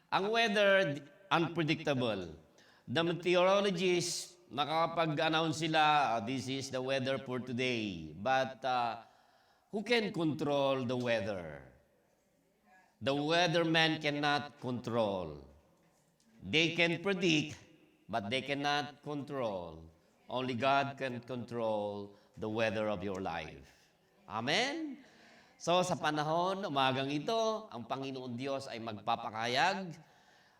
Ang weather, unpredictable. The meteorologists, nakapag-announce sila, this is the weather for today. But who can control the weather? The weatherman cannot control. They can predict, but they cannot control. Only God can control the weather of your life. Amen? So sa panahon, umagang ito, ang Panginoon Diyos ay magpapakayag.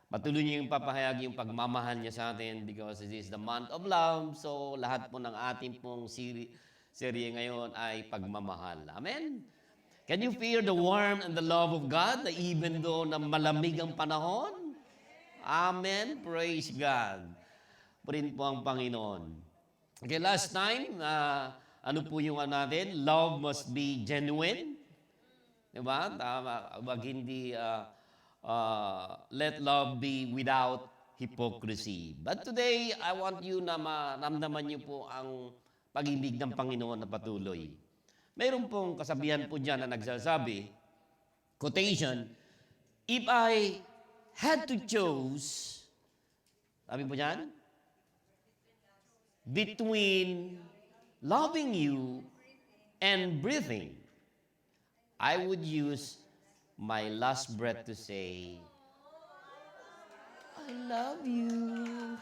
Patuloy niya yung papahayag yung pagmamahal niya sa atin because this is the month of love. So lahat po ng ating pong serye ngayon ay pagmamahal. Amen? Can you feel the warmth and the love of God na even though na malamig ang panahon? Amen? Praise God. Purin po ang Panginoon. Okay, last time, ano po yung natin? Love must be genuine. Diba? Tama. Wag hindi, let love be without hypocrisy. But today, I want you na maramdaman niyo po ang pag-ibig ng Panginoon na patuloy. Mayroon pong kasabihan po dyan na nagsasabi, quotation, if I had to choose, sabi po dyan, between loving you and breathing, I would use my last breath to say, I love you.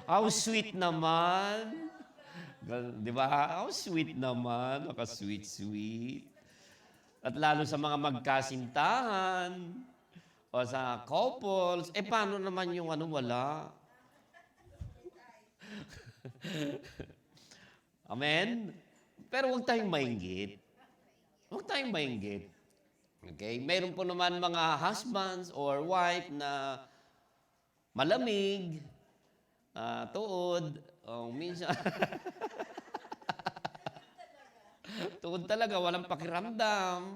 How sweet naman. Di ba? How sweet naman. Maka-sweet-sweet. At lalo sa mga magkasintahan o sa couples, paano naman yung wala? Amen? Pero huwag tayong mainggit. Huwag tayong mainggit. Okay? Mayroon po naman mga husbands or wife na malamig, tuod, o minsan, tuod talaga, walang pakiramdam.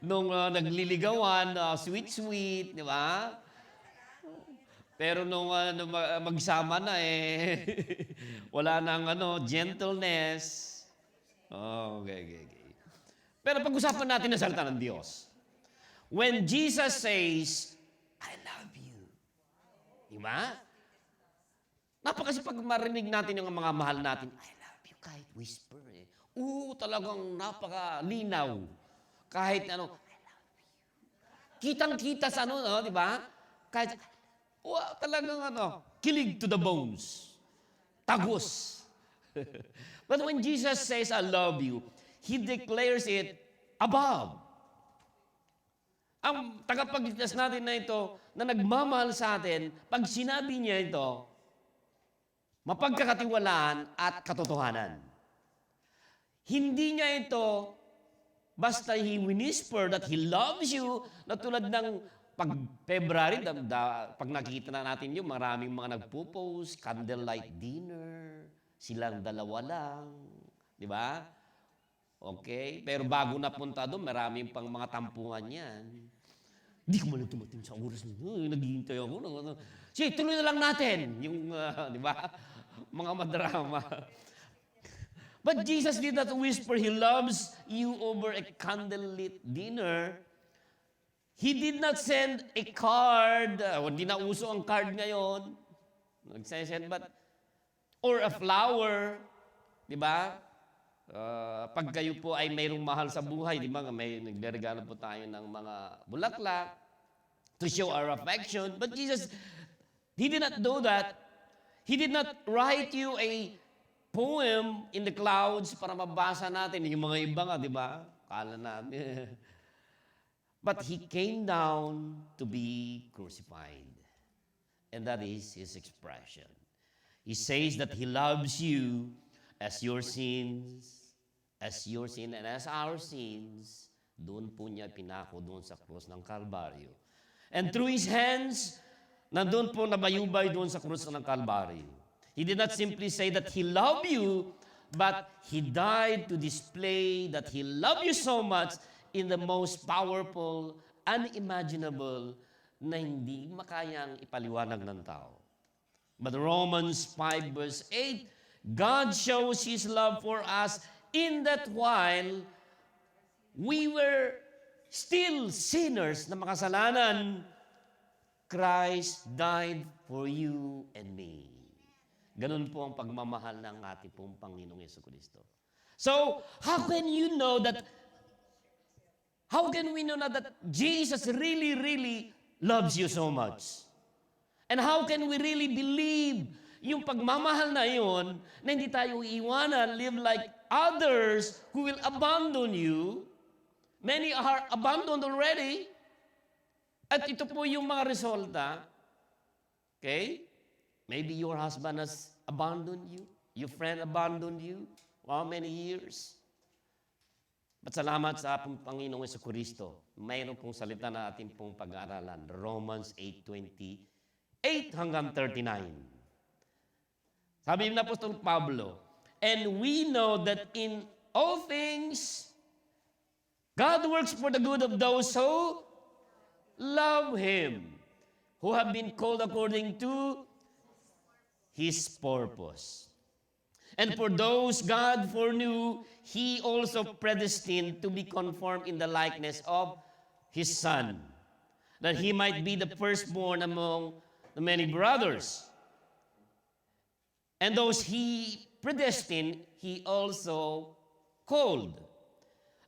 Nung nagliligawan, sweet-sweet, di ba? Pero nung magsama na wala nang gentleness. Okay. Pero pag-usapan natin ang salita ng Diyos. When Jesus says, I love you. Diba? Napakasi pag marinig natin yung mga mahal natin, I love you, kahit whisper talagang napakalinaw. Kahit I love you. Kitang-kita sa di ba? Kahit, talagang kilig to the bones. Tagos. But when Jesus says, I love you, He declares it above. Ang tagapagligtas natin na ito, na nagmamahal sa atin, pag sinabi niya ito, mapagkakatiwalaan at katotohanan. Hindi niya ito, basta He whisper that He loves you, na tulad ng pag February, pag nakikita na natin yung maraming mga nagpo-post, candlelight dinner, silang dalawa lang, di ba? Okay? Pero bago napunta doon, maraming pang mga tampungan yan. Hindi ko man tumating sa oras nito. Naghihintay ako. Sige, tuloy na lang natin. Yung, di ba? Mga madrama. But Jesus did not whisper, He loves you over a candlelit dinner. He did not send a card. Hindi na uso ang card ngayon. Nagsasend, but, or a flower. Di ba? Pag kayo po ay mayroong mahal sa buhay, di ba, may nagregalo po tayo ng mga bulaklak to show our affection. But Jesus, He did not do that. He did not write you a poem in the clouds para mabasa natin. Yung mga iba nga, di ba? Kala natin. But He came down to be crucified. And that is His expression. He says that He loves you as your sins, and as our sins, doon po niya pinako doon sa krus ng Kalbaryo. And through His hands, nandun po nabayubay doon sa krus ng Kalbaryo. He did not simply say that He loved you, but He died to display that He loved you so much in the most powerful, unimaginable, na hindi makayang ipaliwanag ng tao. But Romans 5 verse 8, God shows His love for us in that while we were still sinners na makasalanan, Christ died for you and me. Ganun po ang pagmamahal ng ating pong Panginoong Jesucristo. So, how can we know that Jesus really, really loves you so much? And how can we really believe yung pagmamahal na yun, na hindi tayo iiwanan, live like others who will abandon you? Many are abandoned already. At ito po yung mga resulta. Okay? Maybe your husband has abandoned you. Your friend abandoned you. How many years? But salamat sa ating Panginoong Jesucristo. Mayroon pong salita na ating pong pag-aaralan. Romans 8:28 hanggang 39. Sabi ng Apostol Pablo, and we know that in all things, God works for the good of those who love Him, who have been called according to His purpose. And for those God foreknew, He also predestined to be conformed in the likeness of His Son, that He might be the firstborn among the many brothers. And those He predestined, He also called.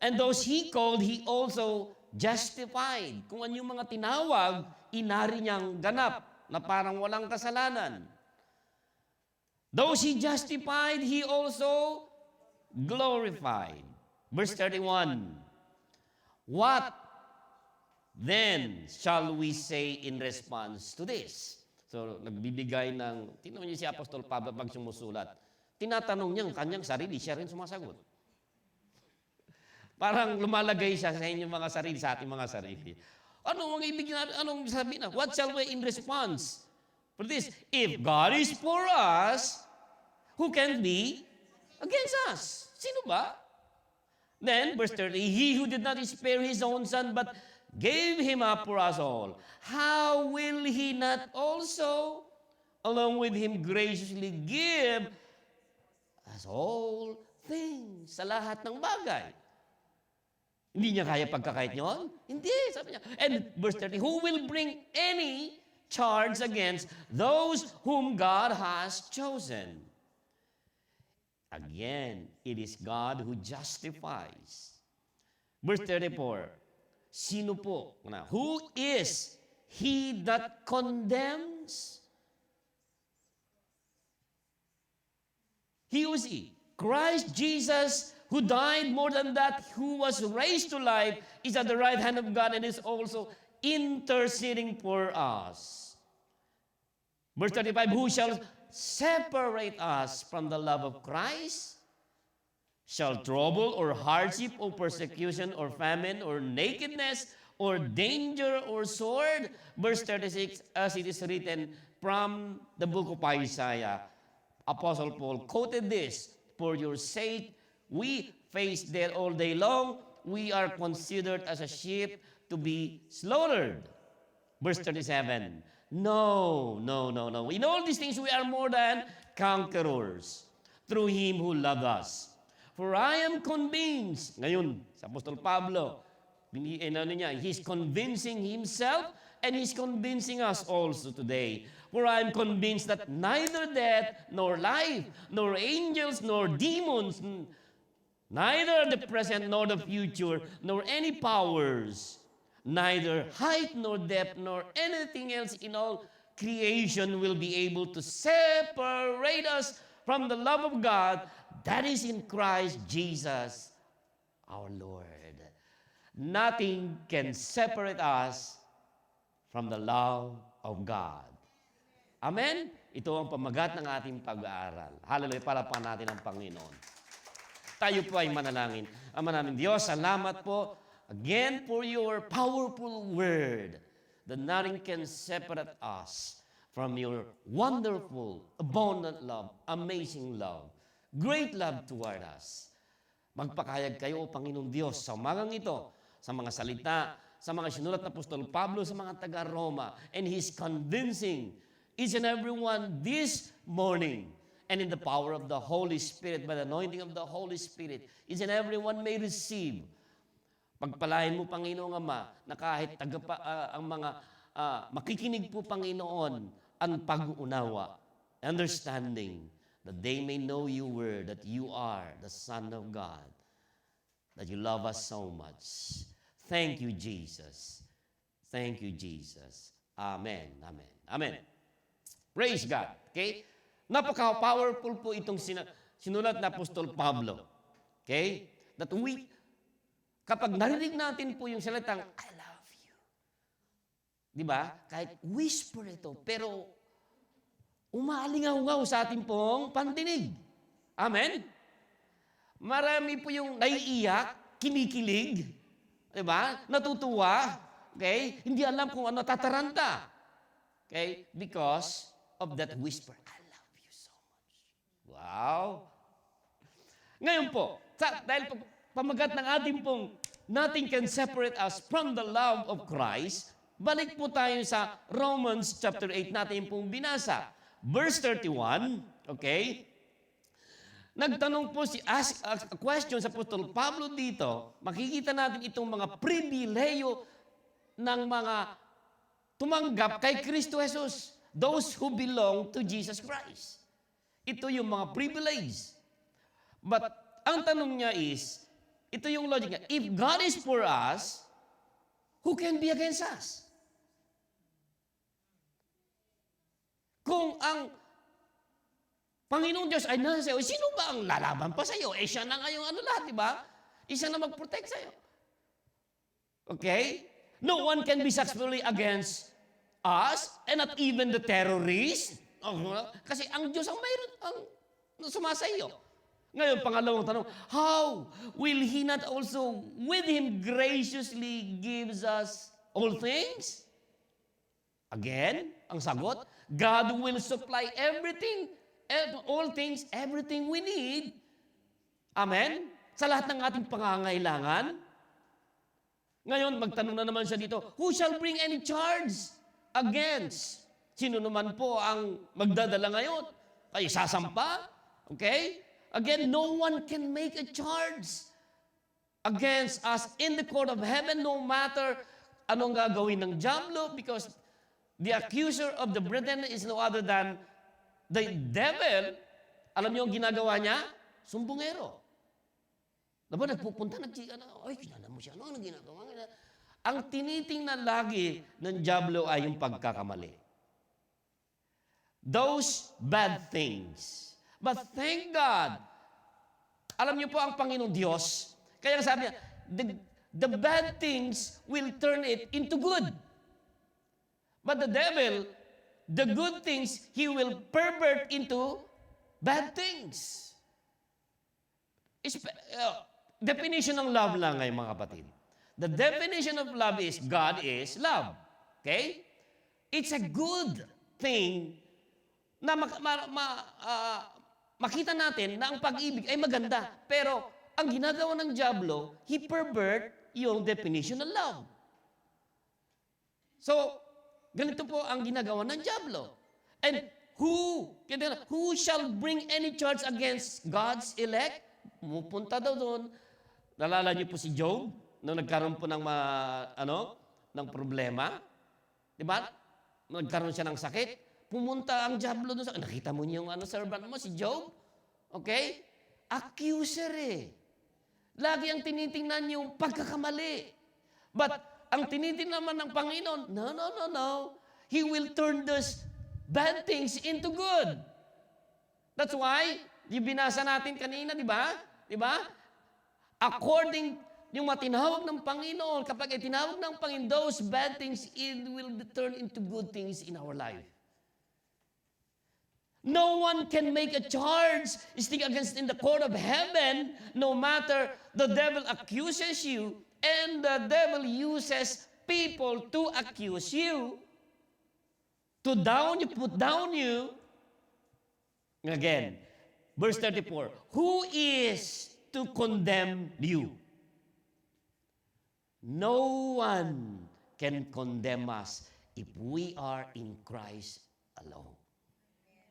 And those He called, He also justified. Kung ano yung mga tinawag, inari niyang ganap na parang walang kasalanan. Those He justified, He also glorified. Verse 31. What then shall we say in response to this? So, nagbibigay ng, tingnan niyo si Apostol Pablo pag sumusulat, tinatanong niya ang kanyang sarili, siya rin sumasagot. Parang lumalagay siya sa inyong mga sarili, sa ating mga sarili. Anong ibig natin, anong sabihin na? What shall we in response? For this, if God is for us, who can be against us? Sino ba? Then, verse 30, He who did not spare His own Son, but gave Him up for us all, how will He not also, along with Him, graciously give us all things, sa lahat ng bagay? Hindi niya kaya pagkakait niyon? Hindi, sabi niya. And verse 30, who will bring any charge against those whom God has chosen? Again, it is God who justifies. Verse 34, sino po? Who is he that condemns? Who is he? Christ Jesus, who died, more than that, who was raised to life, is at the right hand of God and is also interceding for us. Verse 35, who shall separate us from the love of Christ? Shall trouble or hardship or persecution or famine or nakedness or danger or sword? Verse 36, as it is written from the book of Isaiah, Apostle Paul quoted this, for your sake we face death all day long. We are considered as a sheep to be slaughtered. Verse 37. No. In all these things we are more than conquerors through Him who loved us. For I am convinced, ngayon, sa Apostol Pablo, he's convincing himself and he's convincing us also today. For I am convinced that neither death, nor life, nor angels, nor demons, neither the present nor the future, nor any powers, neither height nor depth, nor anything else in all creation will be able to separate us from the love of God that is in Christ Jesus our Lord. Nothing can separate us from the love of God. Amen? Ito ang pamagat ng ating pag-aaral. Hallelujah, palapakan natin ang Panginoon. Tayo po ay manalangin. Ama namin Diyos, salamat po again for your powerful word that nothing can separate us from your wonderful, abundant love, amazing love, great love toward us. Magpakayag kayo, Panginoong Diyos, sa umagang ito, sa mga salita, sa mga sinulat na Apostol Pablo, sa mga taga-Roma, and He's convincing each and every one this morning, and in the power of the Holy Spirit, by the anointing of the Holy Spirit, each and every one may receive Pagpalain mo, Panginoong Ama, na kahit ang mga makikinig po, Panginoon, ang pag-unawa, understanding, that they may know you were, that you are the Son of God, that you love us so much. Thank you, Jesus. Thank you, Jesus. Amen. Amen. Amen. Praise God. Okay? Napaka-powerful po itong sinulat na Apostol Pablo. Okay? That kapag narinig natin po yung salitang, I love you. Di ba? Kahit whisper ito, pero umaalingaw-ngaw sa ating pong pandinig. Amen? Marami po yung naiiyak, kinikilig, di ba? Natutuwa, okay? Hindi alam kung ano, tataranta. Okay? Because of that whisper, I love you so much. Wow! Ngayon po, dahil pamagat ng ating pong nothing can separate us from the love of Christ, balik po tayo sa Romans chapter 8 natin pong binasa. Verse 31, okay? Nagtanong po ask a question sa Apostol Pablo dito, makikita natin itong mga pribileyo ng mga tumanggap kay Kristo Jesus. Those who belong to Jesus Christ. Ito yung mga privilege. But ang tanong niya is, ito yung logic niya, if God is for us, who can be against us? Kung ang Panginoong Diyos ay nasa sa'yo, sino ba ang lalaban pa sa'yo? Eh, siya na nga yung lahat, di ba? Siya na mag-protect sa'yo. Okay? No one can be successfully against us, and not even the terrorists. Kasi ang Diyos ang mayroon, ang sumasayo. Ngayon, pangalawang tanong, how will He not also with Him graciously gives us all things? Again, ang sagot, God will supply everything, all things, everything we need. Amen? Sa lahat ng ating pangangailangan. Ngayon, magtanong na naman siya dito, who shall bring any charge against? Sino naman po ang magdadala ngayon? Ay, sasampa? Okay? Again, no one can make a charge against us in the court of heaven, no matter anong gagawin ng diablo, because the accuser of the brethren is no other than the devil. Alam niyo ang ginagawa niya? Sumbongero. Diba, nagpupunta, ay, kilala mo siya, ano ang ginagawa? Ang tinitingnan lagi ng diablo ay yung pagkakamali. Those bad things. But thank God, alam niyo po ang Panginoong Diyos, kaya sabi niya, the bad things will turn it into good. But the devil, the good things, he will pervert into bad things. Definition ng love lang ngayon, mga kapatid. The definition of love is, God is love. Okay? It's a good thing na makita natin na ang pag-ibig ay maganda. Pero ang ginagawa ng diablo, he pervert yung definition ng love. So, ganito po ang ginagawa ng diablo. And who shall bring any charge against God's elect? Pupunta daw doon. Nalala niyo po si Job, nung nagkaroon po ng ng problema. Di ba? Nagkaroon siya ng sakit. Pumunta ang diablo doon sa... Nakita mo niyo yung servant mo, si Job? Okay? Accuser eh. Lagi ang tinitingnan yung pagkakamali. But ang tinitingnan naman ng Panginoon, no. He will turn those bad things into good. That's why, yung binasa natin kanina, di ba? Di ba? According yung matinawag ng Panginoon, kapag itinawag ng Panginoon, those bad things, it will be turned into good things in our life. No one can make a charge stick against in the court of heaven, no matter the devil accuses you, and the devil uses people to accuse you, to put down you. Again, verse 34, who is to condemn you? No one can condemn us if we are in Christ alone.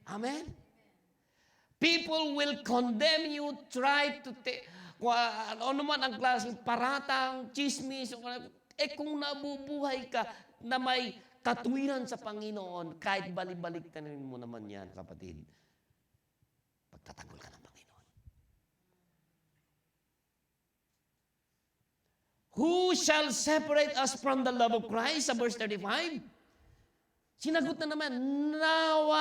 Amen? People will condemn you, try to kung ano man ang klaseng paratang, chismis, kung nabubuhay ka na may katwiran sa Panginoon, kahit balik-balik-tanin mo naman yan, kapatid, pagtatanggol ka ng Panginoon. Who shall separate us from the love of Christ? Sa verse 35. Sinagot na naman, no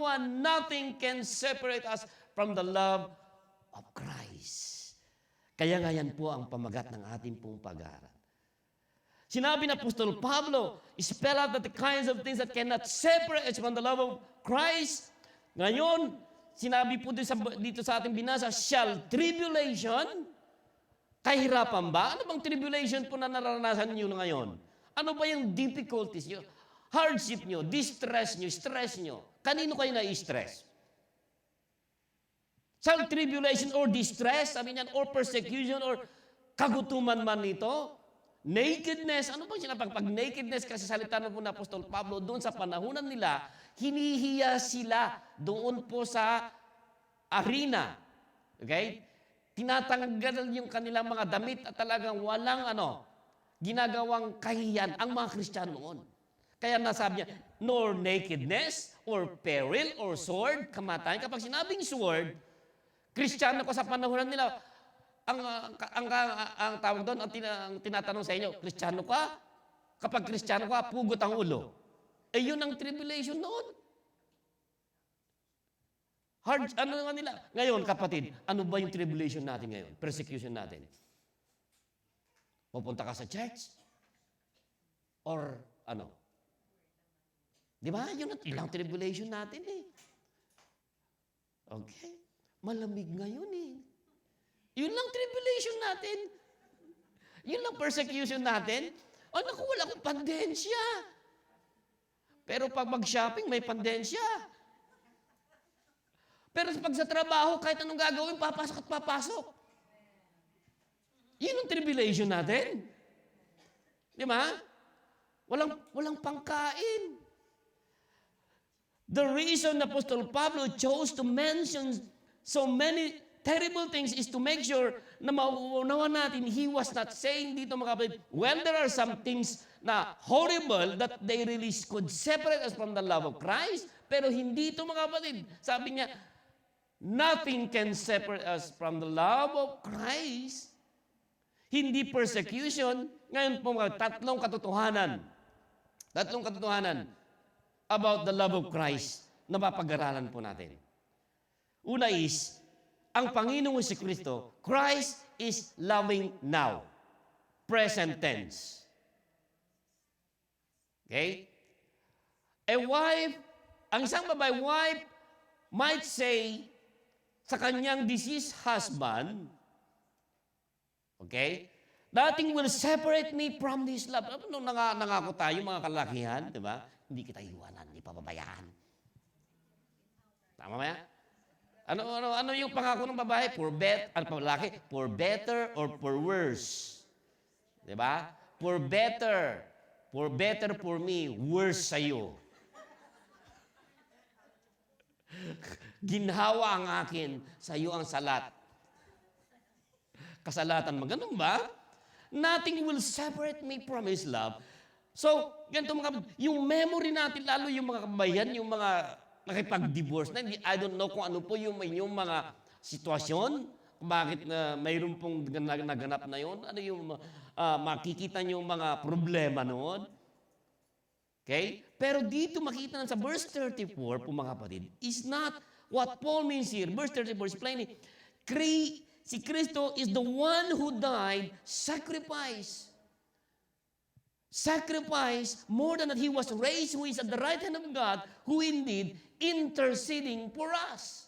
one, nothing can separate us from the love of Christ. Kaya nga yan po ang pamagat ng ating pong pag-aaral. Sinabi ng Apostol Pablo, spell out the kinds of things that cannot separate us from the love of Christ. Ngayon, sinabi po dito sa ating binasa, shall tribulation, kahirapan ba? Ano bang tribulation po na naranasan niyo ngayon? Ano ba yung difficulties niyo? Hardship nyo, distress nyo, stress nyo. Kanino kayo na-stress? Sa tribulation or distress, sabi niyan, or persecution, or kagutuman man nito, nakedness. Ano bang sinabi? Pag nakedness, kasi salita na po na Apostol Pablo, doon sa panahunan nila, hinihiya sila doon po sa arena. Okay? Tinatanggal yung kanilang mga damit at talagang walang ginagawang kahiyan ang mga Kristiyano noon. Kaya nasabi niya, nor nakedness, or peril, or sword, kamatayan. Kapag sinabing sword, Kristiyano ko sa panahon nila, ang tawag doon, ang tinatanong sa inyo, Kristiyano ka? Kapag Kristiyano ka, pugot ang ulo. Yun ang tribulation noon. Hard, nga nila? Ngayon, kapatid, ano ba yung tribulation natin ngayon? Persecution natin? Pupunta ka sa church? Or Di ba? Yun ang tribulation natin eh. Okay? Malamig ngayon eh. Yun lang tribulation natin. Yun lang persecution natin. Naku, wala akong pandensya. Pero pag mag-shopping, may pandensya. Pero pag sa trabaho, kahit anong gagawin, papasok at papasok. Yun ang tribulation natin. Di ba? Walang pangkain. The reason Apostle Pablo chose to mention so many terrible things is to make sure na mauunawa natin, he was not saying dito mga kapatid, well, there are some things na horrible that they really could separate us from the love of Christ, pero hindi ito mga kapatid. Sabi niya, nothing can separate us from the love of Christ. Hindi persecution. Ngayon po mga tatlong katotohanan about the love of Christ na mapag-aralan po natin. Una is, ang Panginoong Jesucristo, Christ is loving now. Present tense. Okay? Ang isang babae, wife, might say sa kanyang deceased husband, okay, nothing will separate me from this love. Nung nangako tayo, mga kalakihan, di ba? Hindi kita iwanan, hindi pababayaan. Tama ba yan? Ano yung pangako ng babae? For better or for worse. Di ba? For better for me, worse sa'yo. Ginhawa ang akin, sa'yo ang salat. Kasalatan mo, ganun ba? Nothing will separate me from His love. So, ganito yung memory natin, lalo yung mga kabayan, yung mga nakipag-divorce na, I don't know kung ano po yung mga sitwasyon, bakit na mayroon pong naganap na yun, ano yung makikita nyo yung mga problema noon. Okay? Pero dito makita na sa verse 34 po mga kapatid, is not what Paul means here. Verse 34 is plainly, si Kristo is the one who died, sacrifice more than that He was raised, who is at the right hand of God, who indeed interceding for us.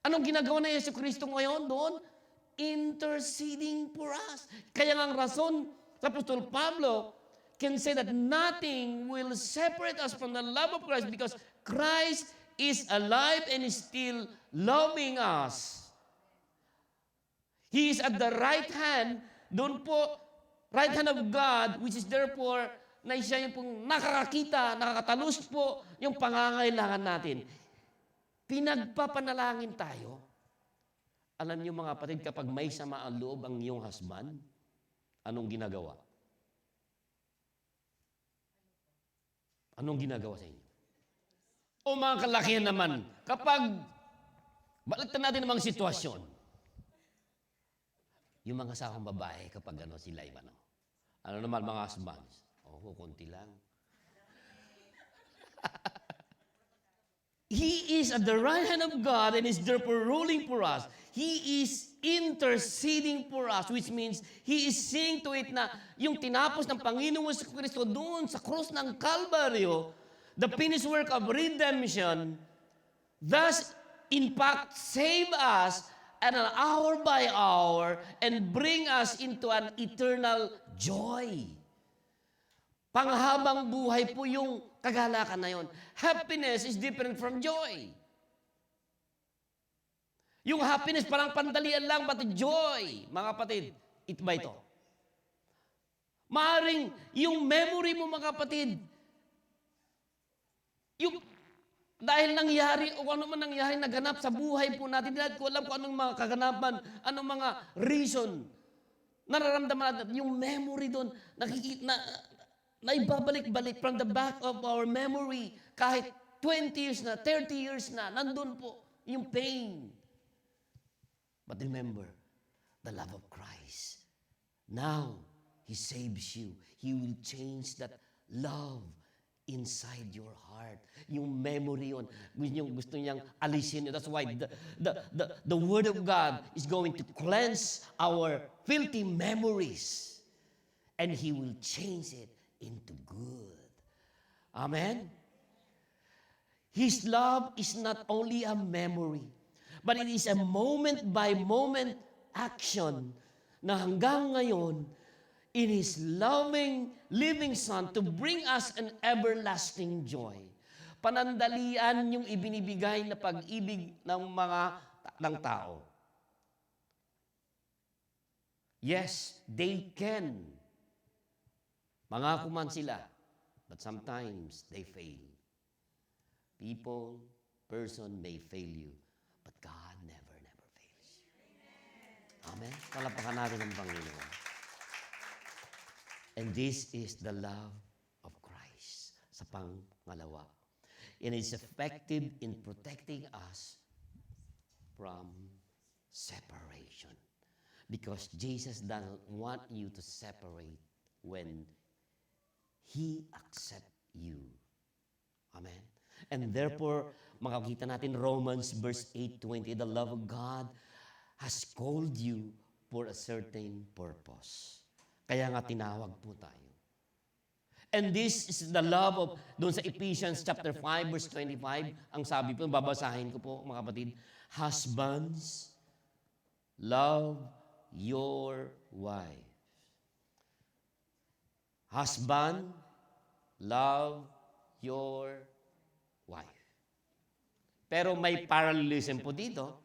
Anong ginagawa na Yesu Kristo ngayon doon? Interceding for us. Kaya ang rason sa Apostol Pablo can say that nothing will separate us from the love of Christ because Christ is alive and is still loving us. He is at the right hand, doon po, right hand of God, which is therefore, na siya yung pong nakakakita, nakakatalus po yung pangangailangan natin. pinagpapanalangin tayo. Alam niyo mga kapatid, kapag may sama ang loob ang iyong husband, anong ginagawa? Anong ginagawa sa inyo? O mga kalakihan naman, kapag, baliktad natin ang mga sitwasyon. Yung mga asawang babae, kapag sila yung ano naman mga husbands? Konti lang. He is at the right hand of God and is therefore ruling for us. He is interceding for us, which means He is seeing to it na yung tinapos ng Panginoon sa Kristo doon sa krus ng Kalbaryo, the finished work of redemption, thus, in fact, save us and an hour by hour and bring us into an eternal joy. Panghabang buhay po yung kagalakan na yon. Happiness is different from joy. Yung happiness parang pandalian lang, but joy, mga kapatid, ba ito? Maaring yung memory mo, mga kapatid, yung dahil nangyari o ano man nangyari naganap sa buhay po natin, dahil ko alam kung anong mga kaganapan, anong mga reason, nararamdaman natin, yung memory doon, naibabalik-balik from the back of our memory, kahit 20 years na, 30 years na, nandun po yung pain. But remember, the love of Christ. Now, He saves you. He will change that love inside your heart. Yung memory yun, gusto niyang alisin yun. That's why the Word of God is going to cleanse our filthy memories. And He will change it into good. Amen? His love is not only a memory, but it is a moment-by-moment action na hanggang ngayon, in His loving, living Son to bring us an everlasting joy. Panandalian yung ibinibigay na pag-ibig ng tao. Yes, they can. Mangako man sila, but sometimes they fail. People, person may fail you, but God never fails you. Amen? Palapakan natin ang Panginoon. And this is the love of Christ sa pangalawa. And it's effective in protecting us from separation. Because Jesus doesn't want you to separate when He accepts you. Amen? And therefore, makakita natin Romans verse 8:20, the love of God has called you for a certain purpose. Kaya nga tinawag po tayo. And this is the love of, doon sa Ephesians chapter 5 verse 25, ang sabi po, babasahin ko po mga kapatid, husbands, love your wife. Husband, love your wife. Pero may parallelism po dito.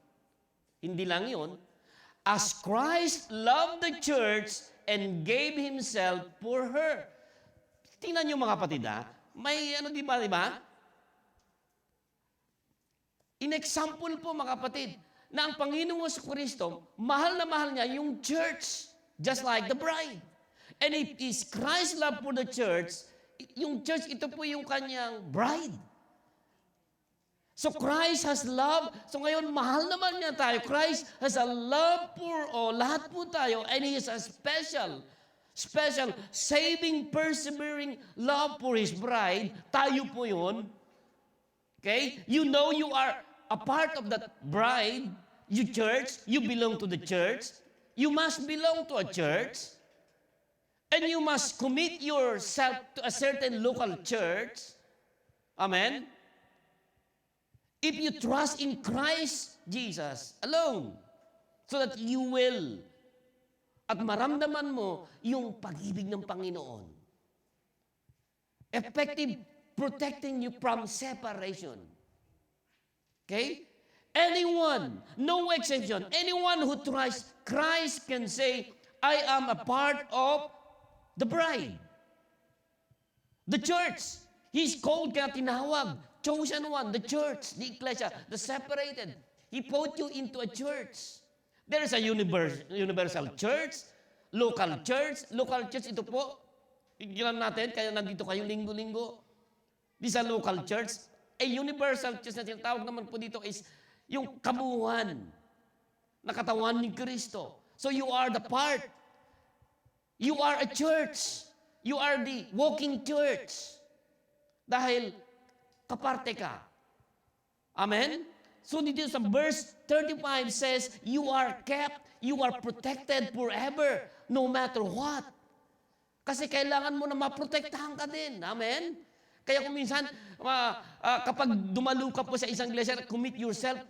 Hindi lang yun. As Christ loved the church and gave Himself for her. Tingnan niyo mga kapatid, may di ba? In example po mga kapatid, na ang Panginoon sa Kristo, mahal na mahal niya yung church, just like the bride. And it is Christ's love for the church, yung church, ito po yung kanyang bride. So Christ has love. So ngayon, mahal naman niya tayo. Christ has a love for lahat po tayo. And He has a special, saving, persevering love for His bride. Tayo po yun. Okay? You know you are a part of that bride. You church. You belong to the church. You must belong to a church. And you must commit yourself to a certain local church. Amen? If you trust in Christ Jesus alone, so that you will, at maramdaman mo yung pag-ibig ng Panginoon. Effective protecting you from separation. Okay? Anyone, no exception, anyone who trusts Christ can say, I am a part of the bride. The church. He's called, kaya tinawag, chosen one, the church, the ecclesia, the separated. He put you into a church. There is a universal church, local church. Local church, ito po, igilan natin, kaya nandito kayo linggo-linggo. This is a local church. A universal church na tinatawag naman po dito is yung kabuuan na katawan ni Kristo. So you are the part. You are a church. You are the walking church. Dahil kaparte ka. Amen? So dito sa verse 35 says, you are kept, you are protected forever, no matter what. Kasi kailangan mo na maprotektahan ka din. Amen? Kaya kung minsan, kapag dumalo ka po sa isang iglesia, commit yourself,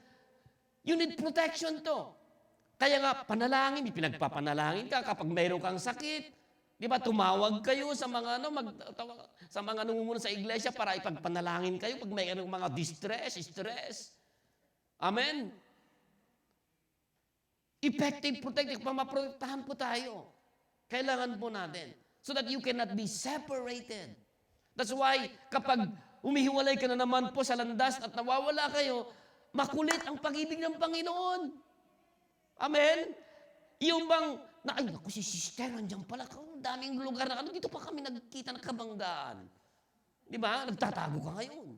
you need protection to. Kaya nga, panalangin, pinagpapanalangin ka kapag mayroon kang sakit. Di ba, tumawag kayo sa mga, sa mga nungumuno sa iglesia para ipagpanalangin kayo pag may mga stress. Amen? Effective protective, maprotektahan po tayo. Kailangan po natin. So that you cannot be separated. That's why, kapag humihiwalay ka na naman po sa landas at nawawala kayo, makulit ang pag-ibig ng Panginoon. Amen? Yung bang, ay, naku, si sister, nandiyan pala. Daming lugar na, dito pa kami nagkita ng kabanggaan. Di ba? Nagtatago ka ngayon.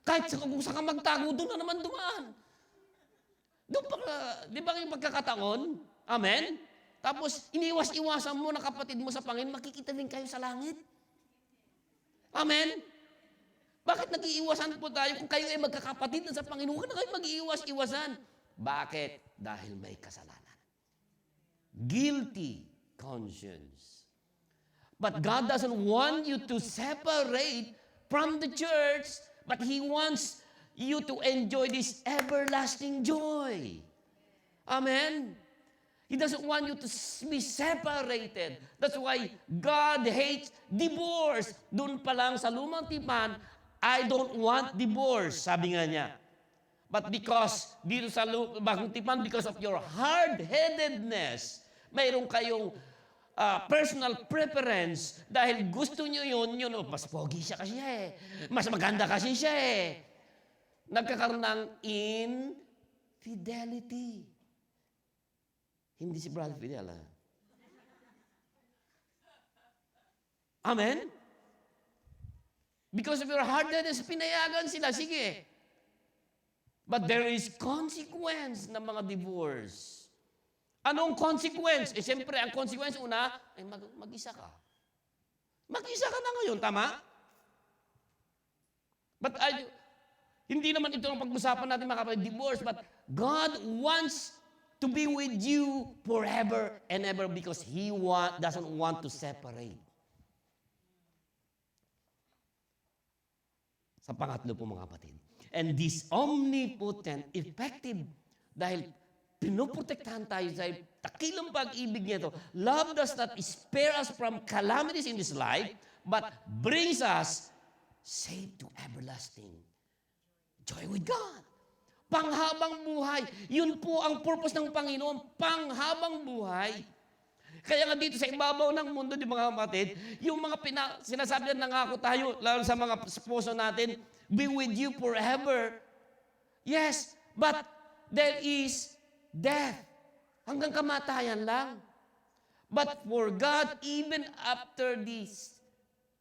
Kahit kung saan ka magtago, doon na naman dumaan. Doon pa ka, di ba yung pagkakataon? Amen? Tapos, iniwas-iwasan mo na kapatid mo sa Panginoon, makikita din kayo sa langit. Amen? Bakit nag-iiwasan po tayo kung kayo ay magkakapatid na sa Panginoon? Huwag na kayo mag-iiwas-iwasan. Bakit? Dahil may kasalanan. Guilty conscience. But God doesn't want you to separate from the church, but He wants you to enjoy this everlasting joy. Amen? He doesn't want you to be separated. That's why God hates divorce. Doon pa lang sa lumang tipan, I don't want divorce, sabi nga niya. But because, dito sa bagong tipan, because of your hard-headedness, mayroon kayong personal preference dahil gusto nyo yun, mas pogi siya kasi mas maganda kasi siya Nagkakaroon ng infidelity. Hindi si Brother Fidel, Amen? Because of your hard-headedness, pinayagan sila, sige. But there is consequence ng mga divorce. Anong consequence? Siyempre, ang consequence una, ay mag-isa ka. Mag-isa ka na ngayon, tama? But hindi naman ito ang pag-usapan natin mga kapatid, divorce, but God wants to be with you forever and ever because He doesn't want to separate. Sa pangatlo po mga kapatid. And this omnipotent, effective, dahil pinoprotektahan tayo sa takilang pag-ibig niya ito, love does not spare us from calamities in this life, but brings us safe to everlasting joy with God. Panghabang buhay. Yun po ang purpose ng Panginoon, panghabang buhay. Kaya nga dito sa ibabaw ng mundo, di mga kapatid, yung mga sinasabi na nangako tayo, lalo sa mga sposo natin, be with you forever. Yes, but there is death. Hanggang kamatayan lang. But for God, even after this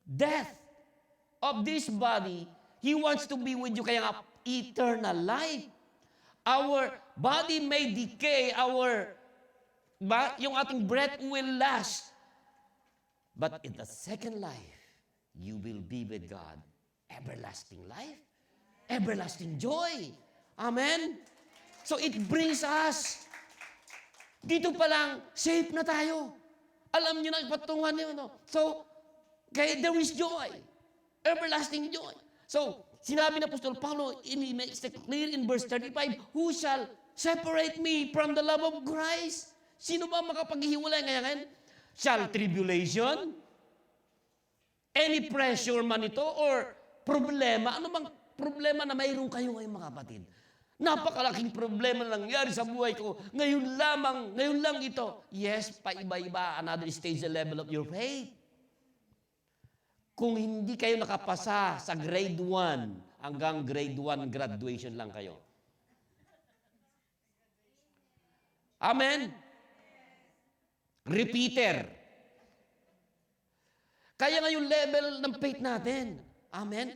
death of this body, He wants to be with you. Kaya nga, eternal life. Our body may decay, yung ating breath will last. But in the second life, you will be with God. Everlasting life. Everlasting joy. Amen? So it brings us. Dito pa lang, safe na tayo. Alam niyo na ipatungan niyo. So, okay, there is joy. Everlasting joy. So, sinabi na Apostol Paulo, he makes it clear in verse 35, who shall separate me from the love of Christ? Sino ba makapaghihiwalay ngayon? Shall tribulation? Any pressure man ito? Or problema? Ano bang problema na mayroon kayo ngayon mga kapatid? Napakalaking problema na nangyari sa buhay ko. Ngayon lang ito. Yes, paiba-iba. Another stage the level of your faith. Kung hindi kayo nakapasa sa grade 1 hanggang grade 1 graduation lang kayo. Amen? Repeater. Kaya nga yung level ng faith natin. Amen?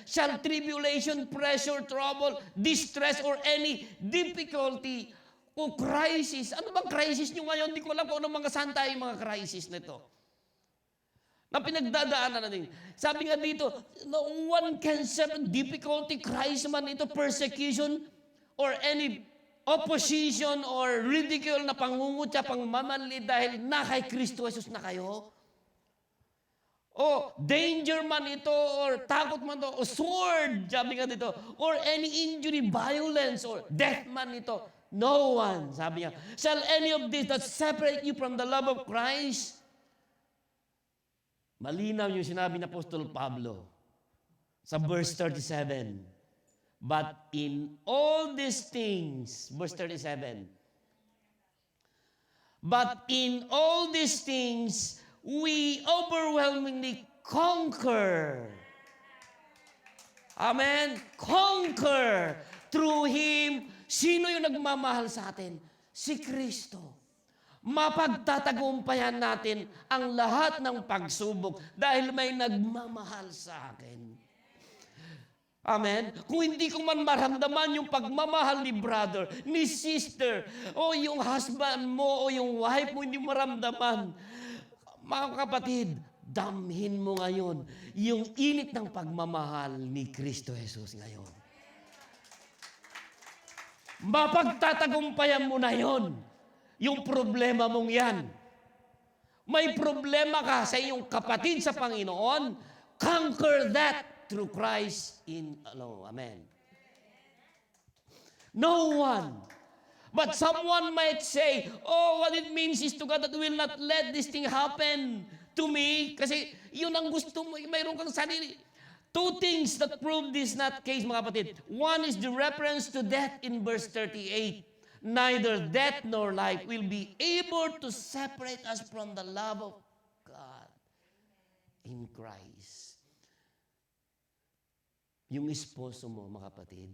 Shall tribulation, pressure, trouble, distress, or any difficulty o crisis. Ano bang crisis nyo ngayon? Hindi ko alam kung ano mga santa yung mga crisis nito. Na pinagdadaanan natin. Sabi nga dito, no one can separate difficulty, crisis man ito, persecution, or any opposition or ridicule na pangungutya, pangmamanli dahil na kay Kristo Jesus na kayo. O danger man ito, or takot man ito, o sword, sabi nga dito, or any injury, violence, or death man ito. No one, sabi niya, shall any of this that separate you from the love of Christ? Malinaw yung sinabi ni Apostol Pablo sa verse 37. But in all these things, verse 37, but in all these things, we overwhelmingly conquer. Amen? Conquer through Him. Sino yung nagmamahal sa atin? Si Kristo. Mapagtatagumpayan natin ang lahat ng pagsubok dahil may nagmamahal sa akin. Amen? Kung hindi ko man maramdaman yung pagmamahal ni brother, ni sister, o yung husband mo, o yung wife mo, hindi maramdaman. Mga kapatid, damhin mo ngayon yung init ng pagmamahal ni Kristo Jesus ngayon. Mapagtatagumpayan mo na yon, yung problema mong yan. May problema ka sa iyong kapatid sa Panginoon, conquer that through Christ in alone. Amen. No one. But someone might say, oh, what it means is to God that will not let this thing happen to me. Kasi yun ang gusto mo. Mayroon kang sarili. Two things that prove this not case, mga kapatid. One is the reference to death in verse 38. Neither death nor life will be able to separate us from the love of God in Christ. Yung esposo mo, mga kapatid,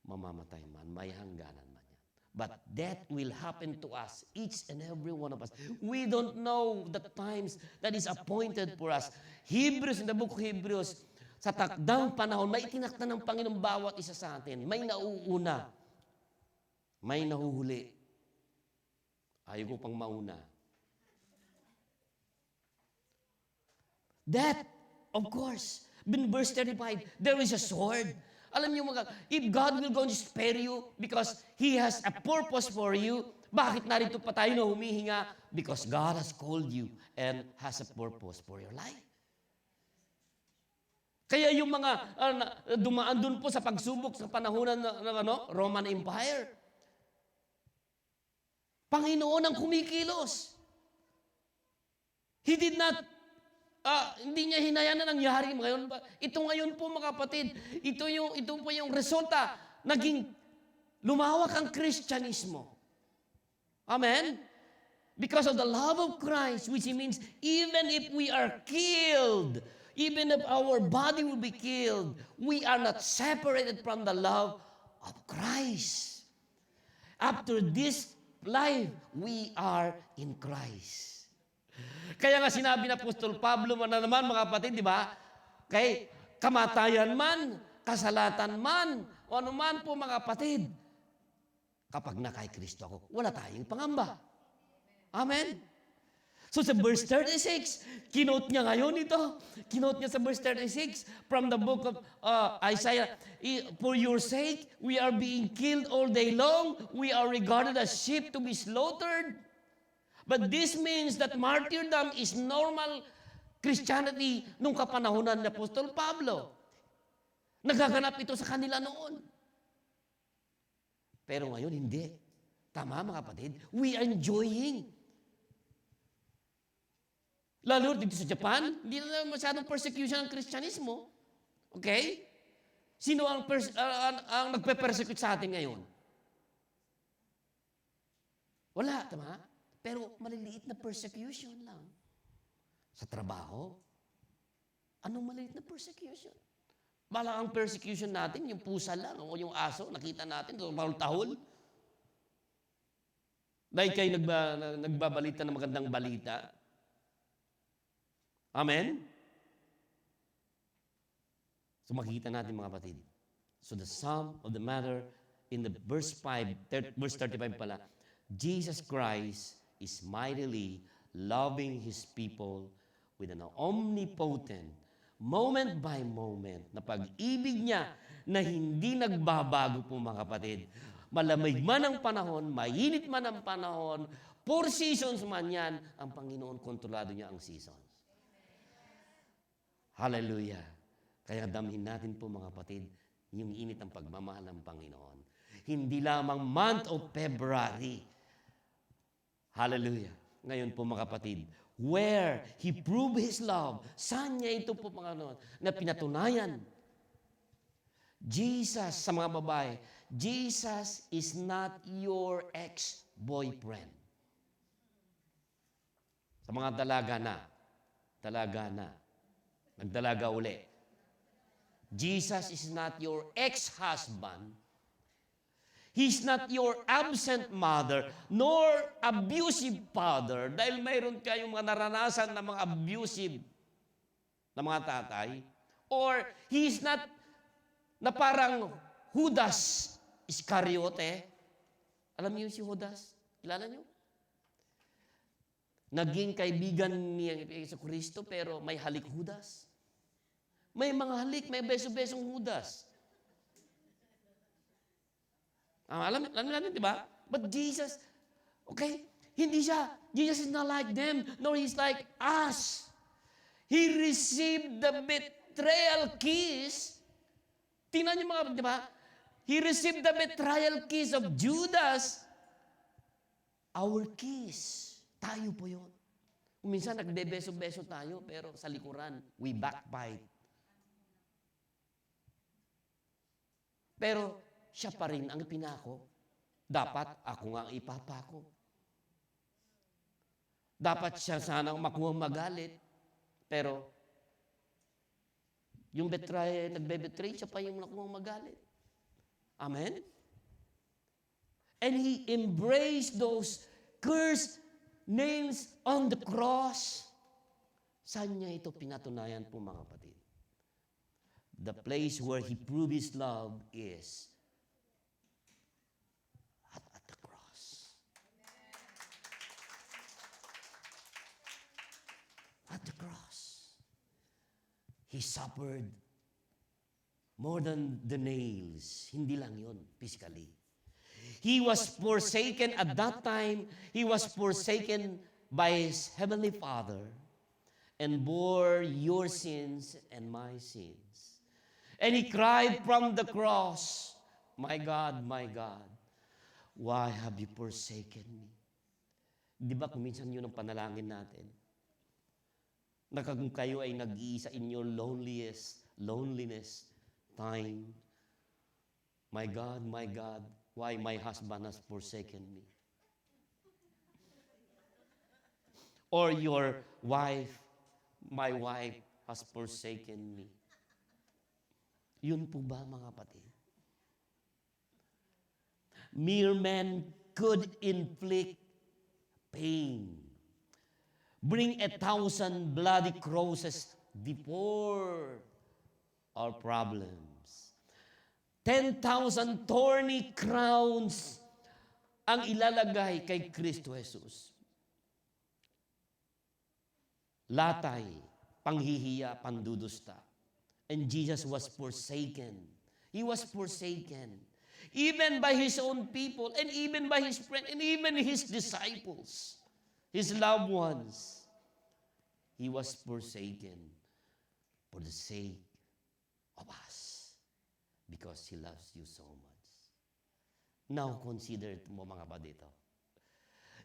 mamamatay man, may hangganan man yan. But that will happen to us, each and every one of us. We don't know the times that is appointed for us. Hebrews, in the book of Hebrews, sa takdang panahon, may itinakda ng Panginoon bawat isa sa atin. May nauuna, may nahuhuli. Ayaw ko pang mauna. That, of course, in verse 35, there is a sword. Alam niyo mga, if God will go to spare you because He has a purpose for you, bakit narito pa tayo na humihinga? Because God has called you and has a purpose for your life. Kaya yung mga dumaan dun po sa pagsubok sa panahunan ng Roman Empire, Panginoon ang kumikilos. He did not hindi niya hinayaan na nangyari ngayon. Ito ngayon po mga kapatid, ito po yung resulta, naging lumawak ang Kristyanismo. Amen? Because of the love of Christ, which means even if we are killed, even if our body will be killed, we are not separated from the love of Christ. After this life, we are in Christ. Kaya nga sinabi na Apostol Pablo na naman mga kapatid, di ba? Kay kamatayan man, kasalatan man, o ano man po mga kapatid, kapag na kay Kristo ako, wala tayong pangamba. Amen? So sa verse 36, kinote niya ngayon ito. Kinote niya sa verse 36 from the book of Isaiah, for your sake, we are being killed all day long. We are regarded as sheep to be slaughtered. But this means that martyrdom is normal Christianity nung kapanahunan ni Apostol Pablo. Nagaganap ito sa kanila noon. Pero ngayon, hindi. Tama mga kapatid, we are enjoying. Lalo dito sa Japan, hindi na masyadong persecution ng Kristyanismo. Okay? Sino ang nagpe-persecute sa atin ngayon? Wala, tama? Pero maliliit na persecution lang. Sa trabaho, anong maliliit na persecution? Bala ang persecution natin, yung pusa lang o yung aso, nakita natin, tahol-tahol. Dahil kayo nagbabalita ng magandang balita. Amen? So makikita natin mga kapatid. So the sum of the matter in the verse 5, verse 35 pala, Jesus Christ is mightily loving His people with an omnipotent, moment by moment, na pag-ibig niya na hindi nagbabago po mga kapatid. Malamig man ang panahon, mainit man ang panahon, 4 seasons man yan, ang Panginoon kontrolado niya ang seasons. Hallelujah. Kaya damhin natin po mga kapatid, yung init ng pagmamahal ng Panginoon. Hindi lamang month of February. Hallelujah. Ngayon po mga kapatid, where He proved His love. Saan niya ito po mga na pinatunayan? Jesus, sa mga babae, Jesus is not your ex-boyfriend. Sa mga dalaga na, nagdalaga uli. Jesus is not your ex-husband. He's not your absent mother, nor abusive father. Dahil mayroon kayong mga naranasan na mga abusive na mga tatay. Or He's not na parang Judas Iscariote. Alam niyo si Judas? Kilala niyo? Naging kaibigan ni Jesucristo pero may halik Judas. May mga halik, may beso-besong Judas. Alam natin, di ba? But Jesus, okay, Jesus is not like them, nor He's like us. He received the betrayal kiss. Tingnan niyo mga, di ba? He received the betrayal kiss of Judas. Our kiss. Tayo po yun. Minsan nagbebeso-beso tayo, pero sa likuran, we backbite. Pero siya pa rin ang pinako. Dapat ako nga ang ipapako. Dapat siya sana makuha magalit. Pero yung nagbe-betray, siya pa yung nakuha magalit. Amen? And He embraced those cursed nails on the cross. Saan niya ito pinatunayan po mga kapatid? The place where He proved His love is at the cross. At the cross. He suffered more than the nails. Hindi lang yun, physically. He was forsaken at that time. He was forsaken by His Heavenly Father and bore your sins and my sins. And He cried from the cross, my God, why have you forsaken me? Di ba kung minsan yun ang panalangin natin? Na kung kayo ay nag-iisa in your loneliness time, my God, why my husband has forsaken me? Or your wife, my wife has forsaken me. Yun po ba mga kapatid? Mere men could inflict pain, bring 1,000 bloody crosses before our problems. 10,000 thorny crowns ang ilalagay kay Kristo Jesus. Latay, panghihiya, pandudusta. And Jesus was forsaken. He was forsaken. Even by His own people, and even by His friends, and even His disciples, His loved ones. He was forsaken for the sake of us. Because He loves you so much. Now consider mo mga badito.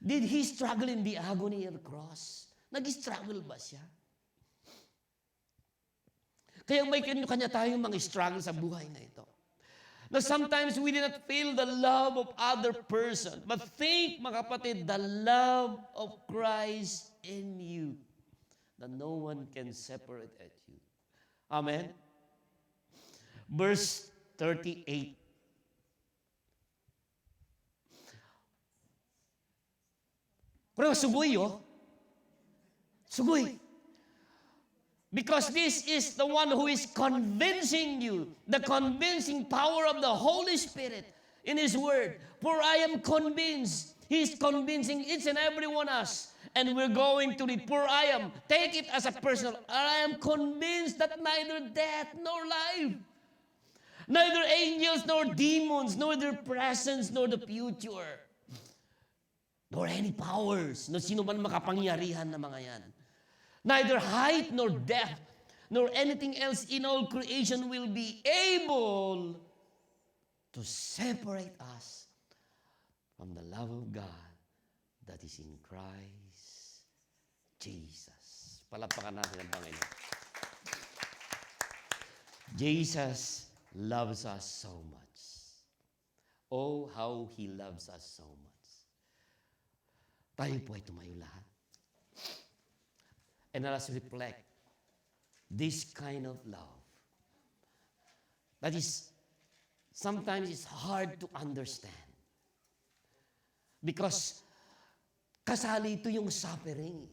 Did He struggle in the agony of the cross? Nag-struggle ba siya? Kaya may kanya tayong mga struggle sa buhay na ito. Now sometimes we did not feel the love of other person. But think, mga kapatid, the love of Christ in you. That no one can separate at you. Amen? verse 38. Pero sugoy, oh. Sugoy. Because this is the one who is convincing you, the convincing power of the Holy Spirit in His Word. For I am convinced, He is convincing each and every one of us. And we're going to read, for I am, take it as a personal, I am convinced that neither death nor life, neither angels nor demons, nor their presence, nor the future, nor any powers, no sino man makapangyarihan na mga yan. Neither height nor depth, nor anything else in all creation will be able to separate us from the love of God that is in Christ Jesus. Palakpakan natin ang Panginoon. Jesus loves us so much. Oh, how He loves us so much. Tayo po ay tumayo lahat. And let us reflect this kind of love. That is, sometimes it's hard to understand. Because kasali ito yung suffering.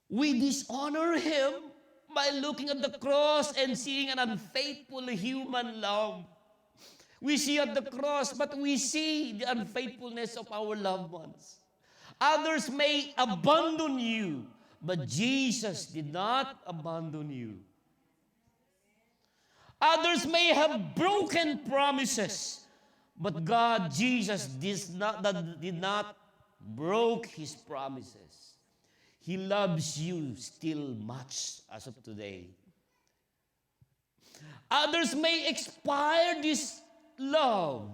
We dishonor Him by looking at the cross and seeing an unfaithful human love. We see at the cross, but we see the unfaithfulness of our loved ones. Others may abandon you, but Jesus did not abandon you. Others may have broken promises, but God, Jesus, did not broke His promises. He loves you still much as of today. Others may expire this love,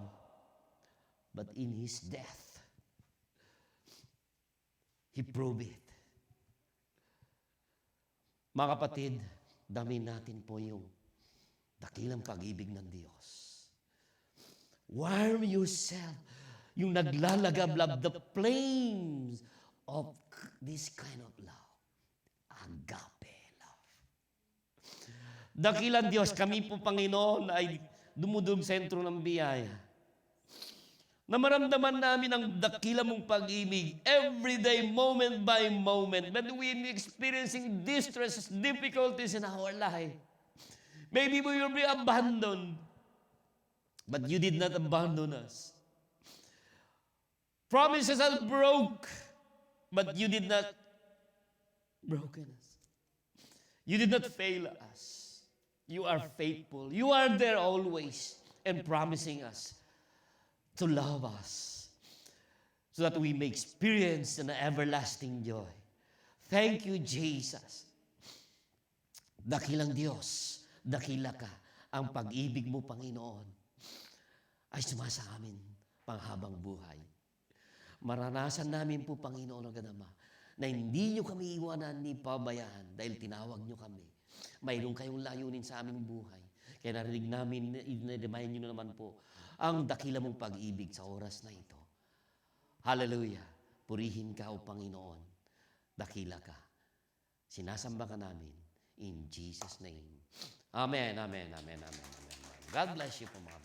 but in His death, He proved it. Mga kapatid, damin natin po yung dakilang pag-ibig ng Diyos. Warm yourself, yung naglalagablab, the flames of this kind of love. Agape love. Dakilang Diyos, kami po Panginoon ay dumudog sentro ng biyaya. Na maramdaman namin ang dakila mong pag-ibig every day, moment by moment. When we experiencing distress, difficulties in our life, maybe we will be abandoned, but you did not abandon us. Promises are broke, but you did not broken us. You did not fail us. You are faithful. You are there always and promising us to love us so that we may experience an everlasting joy. Thank you, Jesus. Dakilang Diyos, dakila ka. Ang pag-ibig mo, Panginoon, ay sumasa amin panghabang buhay. Maranasan namin po, Panginoon ang Ama, na hindi nyo kami iwanan ni pabayaan dahil tinawag nyo kami. Mayroon kayong layunin sa aming buhay. Kaya narinig namin, i-remind nyo na naman po, ang dakila mong pag-ibig sa oras na ito. Hallelujah. Purihin ka, O Panginoon. Dakila ka. Sinasamba ka namin. In Jesus' name. Amen, amen, amen, amen, amen. God bless you po, mga